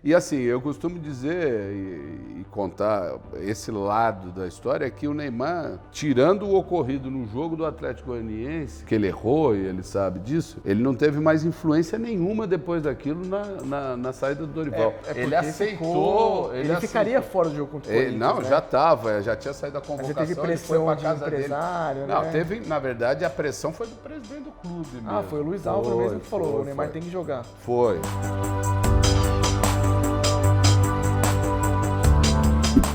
E assim, eu costumo dizer e contar esse lado da história, que o Neymar, tirando o ocorrido no jogo do Atlético Goianiense, que ele errou e ele sabe disso, ele não teve mais influência nenhuma depois daquilo na saída do Dorival. Ele aceitou... Ele ficaria fora do jogo contra o Corinthians, Não, né? já tinha saído da convocação. Mas teve pressão de empresário, dele. Não, né? teve, na verdade, a pressão foi do presidente do clube mesmo. Ah, foi o Luiz Álvaro mesmo que falou, o Neymar tem que jogar. Foi.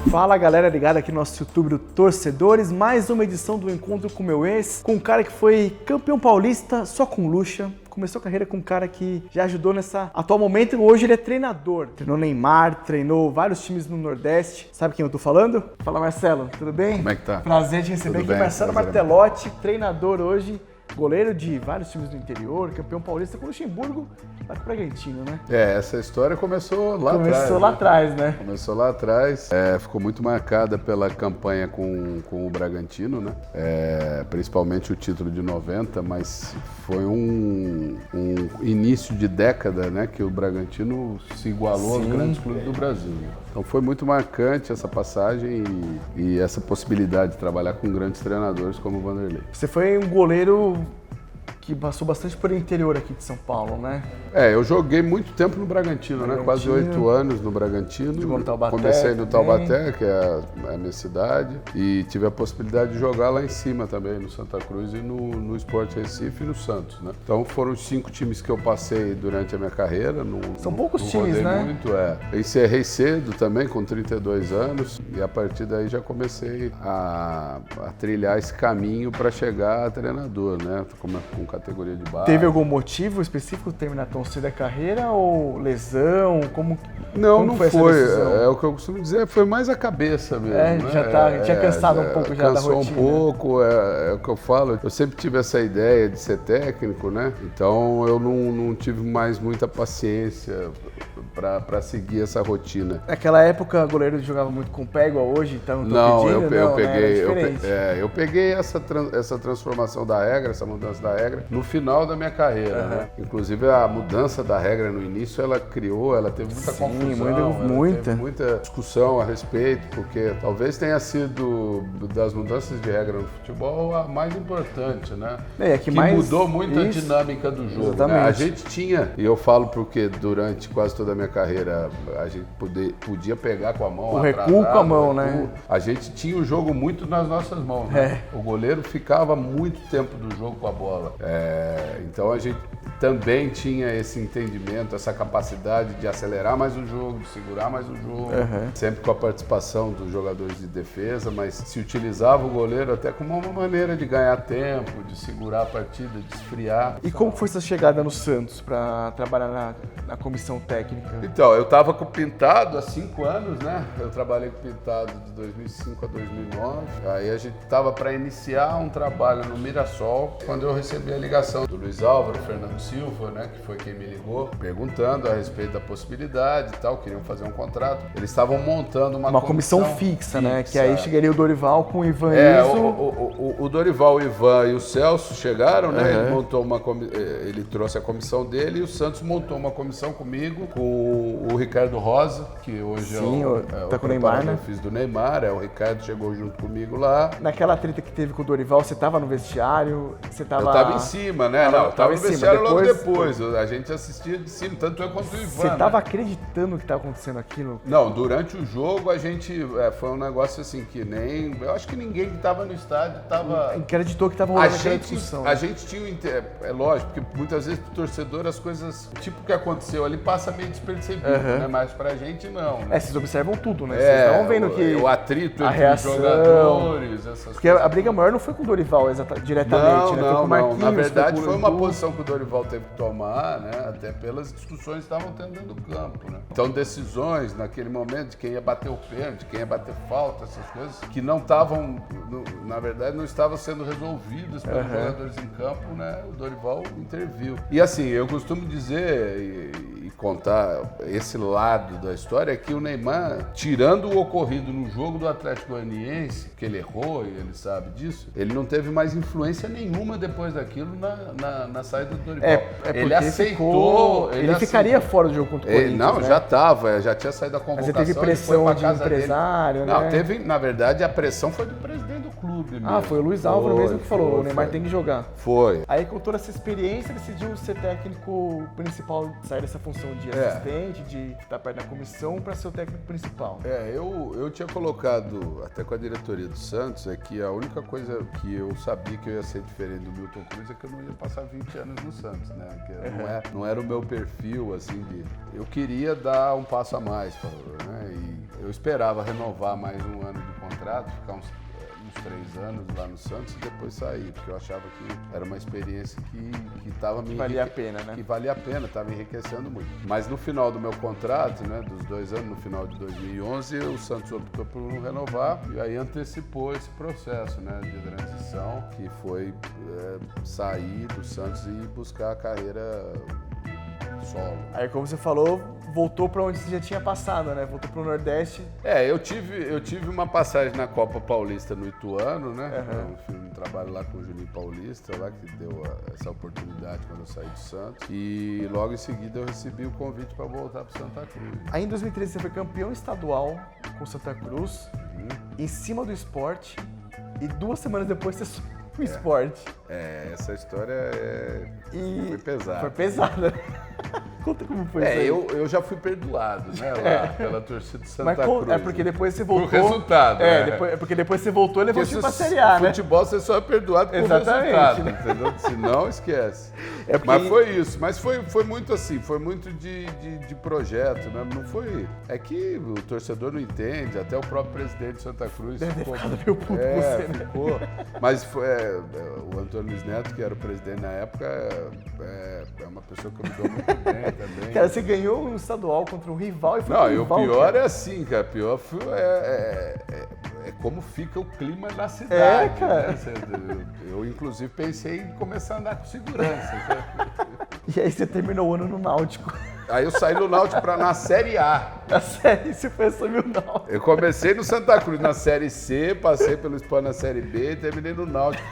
Fala galera ligada aqui no nosso YouTube do Torcedores, mais uma edição do Encontro com Meu Ex, com um cara que foi campeão paulista só com luxa, começou a carreira com um cara que já ajudou nessa atual momento e hoje ele é treinador. Treinou Neymar, treinou vários times no Nordeste. Sabe quem eu tô falando? Fala Marcelo, tudo bem? Como é que tá? Prazer te receber Tudo aqui, bem, Marcelo Martelotti, treinador hoje. Goleiro de vários times do interior, campeão paulista com o Luxemburgo, lá com o Bragantino, né? Essa história começou lá atrás. Começou lá atrás, né? Começou lá atrás. Ficou muito marcada pela campanha com o Bragantino, né? Principalmente o título de 90, mas foi um início de década, né? Que o Bragantino se igualou aos grandes clubes do Brasil. Né? Então foi muito marcante essa passagem e essa possibilidade de trabalhar com grandes treinadores como o Vanderlei. Você foi um goleiro que passou bastante por interior aqui de São Paulo, né? Eu joguei muito tempo no Bragantino, né? Quase 8 anos no Bragantino. Jogou no Taubaté. Comecei no Taubaté, que é a minha cidade, e tive a possibilidade de jogar lá em cima também, no Santa Cruz e no Sport Recife e no Santos, né? Então foram os 5 times que eu passei durante a minha carreira. São poucos times, né? Muito, Encerrei cedo também, com 32 anos, e a partir daí já comecei a trilhar esse caminho para chegar a treinador, né? Com categoria de base. Teve algum motivo específico de terminar tão cedo a carreira ou lesão? Como não foi. É o que eu costumo dizer, foi mais a cabeça mesmo. Né? Tinha cansado um pouco já da rotina. Cansou um pouco, é o que eu falo. Eu sempre tive essa ideia de ser técnico, né? Então eu não tive mais muita paciência para seguir essa rotina. Naquela época, o goleiro jogava muito com pé, igual hoje, então não tô pedindo, eu peguei essa transformação da regra, essa mudança da regra, no final da minha carreira, né? Inclusive a mudança da regra no início, ela teve muita confusão, muita. Teve muita discussão a respeito, porque talvez tenha sido das mudanças de regra no futebol a mais importante, né? Que mudou muito a dinâmica do jogo. Né? A gente tinha, e eu falo porque durante quase toda a minha carreira a gente podia pegar com a mão, o recuo com a mão, né? A gente tinha o jogo muito nas nossas mãos, né? O goleiro ficava muito tempo do jogo com a bola. Então a gente também tinha esse entendimento, essa capacidade de acelerar mais o jogo, de segurar mais o jogo, sempre com a participação dos jogadores de defesa, mas se utilizava o goleiro até como uma maneira de ganhar tempo, de segurar a partida, de esfriar. E como foi essa chegada no Santos para trabalhar na comissão técnica? Então, eu estava com o Pintado há 5 anos, né? Eu trabalhei com o Pintado de 2005 a 2009. Aí a gente estava para iniciar um trabalho no Mirassol, quando eu recebi a ligação do Luiz Álvaro, Fernando Silva, né? Que foi quem me ligou, perguntando a respeito da possibilidade e tal, queriam fazer um contrato. Eles estavam montando uma comissão fixa, né? Que aí chegaria o Dorival com o Ivan o Dorival, o Ivan e o Celso chegaram, né? Ele trouxe a comissão dele e o Santos montou uma comissão comigo, com o Ricardo Rosa, que hoje tá com o Neymar, né? Eu fiz do Neymar, o Ricardo chegou junto comigo lá. Naquela treta que teve com o Dorival, você tava no vestiário? Eu tava em cima, né? Eu tava no vestiário logo depois. A gente assistia de cima, tanto eu quanto o Ivan. Você tava acreditando que tava acontecendo aquilo? Não, durante o jogo a gente... foi um negócio assim que nem... Eu acho que ninguém que tava no estádio tava... Acreditou que tava rolando aquela discussão. A gente tinha... É lógico, porque muitas vezes pro torcedor as coisas... Tipo o que aconteceu ali passa meio despercebido, né? Mas pra gente não. Né? Vocês observam tudo, né? Vocês estão vendo que... O atrito entre reação, os jogadores, essas porque coisas. A briga maior não foi com o Dorival diretamente, né? Foi com o Marquinhos, na verdade foi uma posição que o Dorival teve que tomar, né? Até pelas discussões que estavam tendo dentro do campo, né? Então decisões naquele momento de quem ia bater o pênalti, quem ia bater falta, essas coisas que não estavam, na verdade não estavam sendo resolvidas pelos jogadores em campo, né? O Dorival interviu. E assim, eu costumo dizer e contar esse lado da história, é que o Neymar, tirando o ocorrido no jogo do Atlético Goianiense, que ele errou e ele sabe disso, ele não teve mais influência nenhuma depois daquilo na saída do Dorival. Ele aceitou... Ele ficaria fora do jogo contra o Corinthians, Não, né? já estava, já tinha saído da convocação. Mas ele teve pressão de empresário, dele. né? Não, teve, na verdade, a pressão foi do presidente do clube mesmo. Foi o Luiz Álvaro mesmo que falou, o Neymar tem que jogar. Foi. Aí com toda essa experiência, decidiu ser técnico principal, sair dessa função de assistente, de estar perto da comissão, para ser o técnico principal. Eu tinha colocado, até com a diretoria do Santos, é que a única coisa que eu sabia que eu ia ser diferente do Milton Cruz é que eu não ia passar 20 anos no Santos, né? Que não era o meu perfil, assim, eu queria dar um passo a mais, né? E eu esperava renovar mais um ano de contrato, ficar uns 3 anos lá no Santos e depois sair, porque eu achava que era uma experiência que estava me... valia a pena, né? Que valia a pena, estava me enriquecendo muito. Mas no final do meu contrato, né, dos 2 anos, no final de 2011, o Santos optou por não renovar e aí antecipou esse processo, né, de transição, que foi sair do Santos e buscar a carreira solo. Aí, como você falou, voltou para onde você já tinha passado, né? Voltou para o Nordeste. Eu tive uma passagem na Copa Paulista no Ituano, né? Eu fiz um trabalho lá com o Juninho Paulista, lá que deu essa oportunidade quando eu saí do Santos. E logo em seguida eu recebi o convite para voltar para Santa Cruz. Aí em 2013 você foi campeão estadual com Santa Cruz, em cima do Sport, e 2 semanas depois você subiu o Sport. Essa história foi pesada. Foi pesada. Conta como foi isso aí. Eu já fui perdoado, né, lá pela torcida do Santa Cruz. É porque depois você voltou... Por resultado, É porque depois você voltou e levou o time pra Série A, né? Futebol você só é perdoado por resultado, entendeu? Se não, esquece. Mas foi isso. Mas foi muito assim, foi muito de projeto, né? Não foi... É que o torcedor não entende, até o próprio presidente de Santa Cruz ficou... meio puto com você, né? Ficou. Mas o Antônio Luiz Neto, que era o presidente na época, é uma pessoa que eu me dou muito bem também. Cara, você ganhou um estadual contra um rival e foi Não, um rival, e o pior cara. é assim, cara. O pior é como fica o clima na cidade. Cara. Né? Eu, inclusive, pensei em começar a andar com segurança. E aí você terminou o ano no Náutico. Aí eu saí do Náutico na Série A. Na Série C foi assumir o Náutico. Eu comecei no Santa Cruz na Série C, passei pelo Sport na Série B e terminei no Náutico.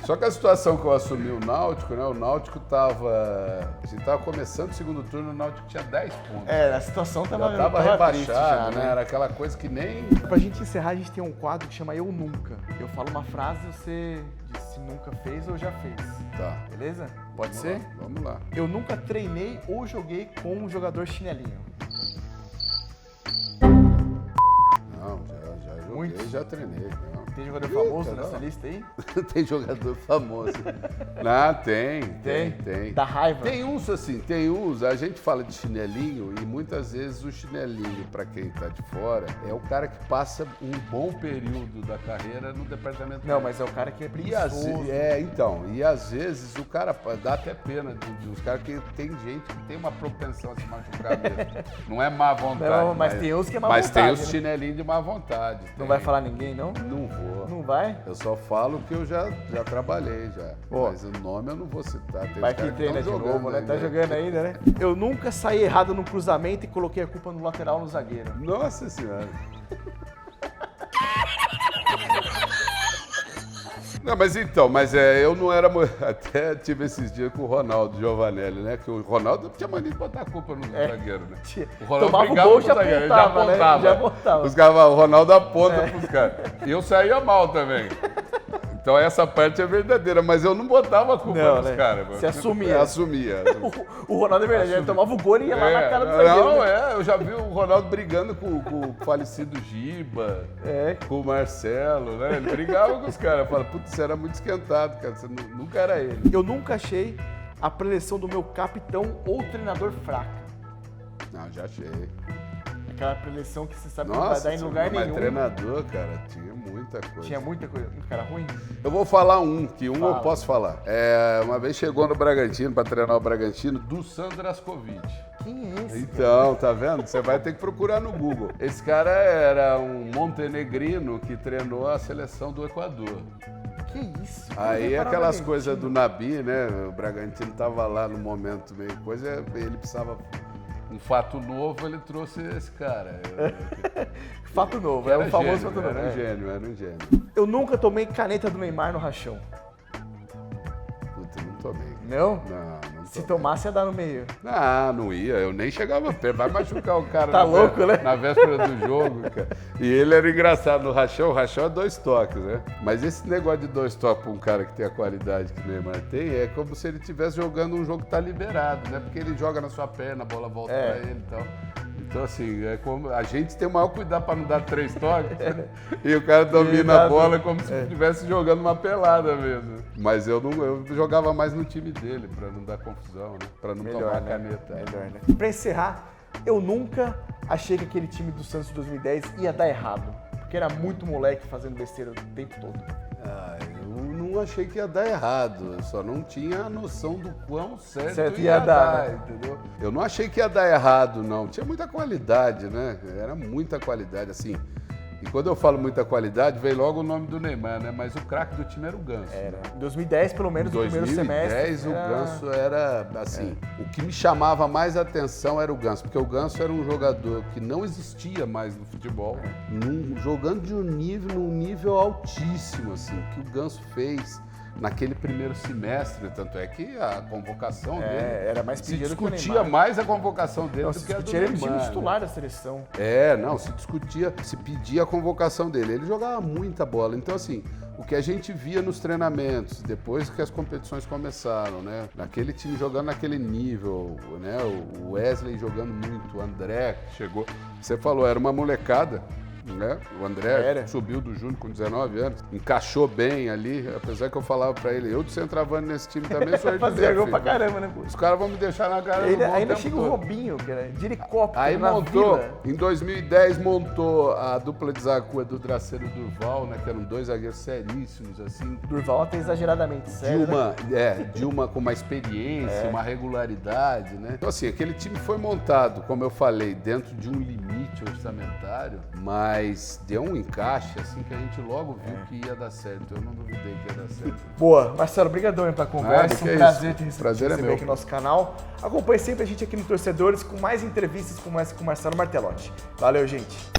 Só que a situação que eu assumi o Náutico, né? O Náutico a gente tava começando o segundo turno, o Náutico tinha 10 pontos. A situação tava rebaixado, já, né? Era aquela coisa que nem... Pra gente encerrar, a gente tem um quadro que chama Eu Nunca. Eu falo uma frase e você diz se nunca fez ou já fez. Tá. Beleza? Pode ser? Vamos lá. Eu nunca treinei ou joguei com um jogador chinelinho. Não, já joguei, Muitos? já treinei. Não. Tem jogador famoso nessa lista aí? Tem jogador famoso. Tem. Dá raiva? Tem uns assim, tem uns. A gente fala de chinelinho e muitas vezes o chinelinho, pra quem tá de fora, é o cara que passa um bom período da carreira no departamento. Não, mas é o cara que é preguiçoso. E às vezes o cara dá até pena de uns caras que tem gente que tem uma propensão a se machucar mesmo. Não é má vontade. Não, mas tem uns que é má mas vontade. Mas tem os né? chinelinhos de má vontade. Não vai falar ninguém, não? Não vou. Não vai? Eu só falo que eu já trabalhei já. Mas o nome eu não vou citar. Tem vai que treina de novo, né? Tá jogando ainda, né? Eu nunca saí errado no cruzamento e coloquei a culpa no lateral no zagueiro. Nossa Senhora. Não, mas eu não era... Até tive esses dias com o Ronaldo Giovanelli, né? Que o Ronaldo tinha mania de botar a culpa no zagueiro, né? O Ronaldo tomava o gol, já apontava, né? Já apontava. Os caras, o Ronaldo aponta pros caras. E eu saía mal também. Então essa parte é verdadeira, mas eu não botava a culpa nos caras. Você assumia. Assumia. O Ronaldo é verdade, ele tomava o gol e ia lá na cara do zagueiro. Não, eu já vi o Ronaldo brigando com o falecido Giba, com o Marcelo, né? Ele brigava com os caras, falava, putz, você era muito esquentado, cara, você nunca era ele. Eu nunca achei a preleção do meu capitão ou treinador fraca. Não, já achei. Aquela preleção que você sabe que não vai dar em lugar nenhum. Mas treinador, cara, tinha muita coisa. Tinha muita coisa, muito cara ruim? Eu vou falar eu posso falar. Uma vez chegou no Bragantino, para treinar o Bragantino, Dusan Draskovic. Quem é esse? Então, tá vendo? Você vai ter que procurar no Google. Esse cara era um montenegrino que treinou a seleção do Equador. Que isso? Aí aquelas coisas do Nabi, né? O Bragantino tava lá no momento meio coisa, ele precisava um fato novo, ele trouxe esse cara. Fato novo, é o famoso fato novo. Era um gênio. Eu nunca tomei caneta do Neymar no rachão. Puta, não tomei. Não? Não Se tomasse, ia dar no meio. Não ia. Eu nem chegava perto. Vai machucar o cara Tá louco, né? Na véspera do jogo, cara. E ele era engraçado no rachão. O rachão é 2 toques, né? Mas esse negócio de 2 toques pra um cara que tem a qualidade que o Neymar tem, é como se ele estivesse jogando um jogo que tá liberado, né? Porque ele joga na sua perna, a bola volta pra ele e tal. Então, assim, é como a gente tem o maior cuidado para não dar 3 toques, né? E o cara domina a bola como se estivesse jogando uma pelada mesmo. Mas eu jogava mais no time dele, para não dar confusão, né? Para não tomar a caneta. Melhor, né? Para encerrar, eu nunca achei que aquele time do Santos de 2010 ia dar errado. Porque era muito moleque fazendo besteira o tempo todo. Eu não achei que ia dar errado, eu só não tinha a noção do quão certo ia dar, né? Entendeu? Eu não achei que ia dar errado, não. Tinha muita qualidade, né? Era muita qualidade, assim. E quando eu falo muita qualidade, veio logo o nome do Neymar, né? Mas o craque do time era o Ganso. Era. Em 2010, pelo menos, no primeiro semestre. Em 2010, o Ganso era, assim, o que me chamava mais atenção era o Ganso, porque o Ganso era um jogador que não existia mais no futebol, jogando de num nível altíssimo, assim, que o Ganso fez naquele primeiro semestre, tanto é que a convocação dele era mais se discutia mais a convocação dele do que a do Neymar. Ele era o titular da seleção. Se pedia a convocação dele. Ele jogava muita bola. Então, assim, o que a gente via nos treinamentos, depois que as competições começaram, né? Naquele time jogando naquele nível, né? O Wesley jogando muito, o André chegou. Você falou, era uma molecada. Né? O André subiu do Júnior com 19 anos, encaixou bem ali, apesar que eu falava pra ele, eu de centroavante nesse time também sou fazia gol pra caramba, né, pô? Os caras vão me deixar na cara do gol. Ainda chega o Robinho, cara, de helicóptero. Aí montou, em 2010 montou a dupla de zaga com o Edu Draceiro e o Durval, né? Que eram 2 zagueiros seríssimos, assim. Durval até exageradamente sério. De uma com uma experiência, uma regularidade, né? Então, assim, aquele time foi montado, como eu falei, dentro de um limite orçamentário, mas deu um encaixe, assim, que a gente logo viu que ia dar certo. Eu não duvidei que ia dar certo. Boa. Marcelo, obrigadão pela conversa. Um prazer te receber aqui no nosso canal. Acompanhe sempre a gente aqui no Torcedores com mais entrevistas como essa com o Marcelo Martelotti. Valeu, gente.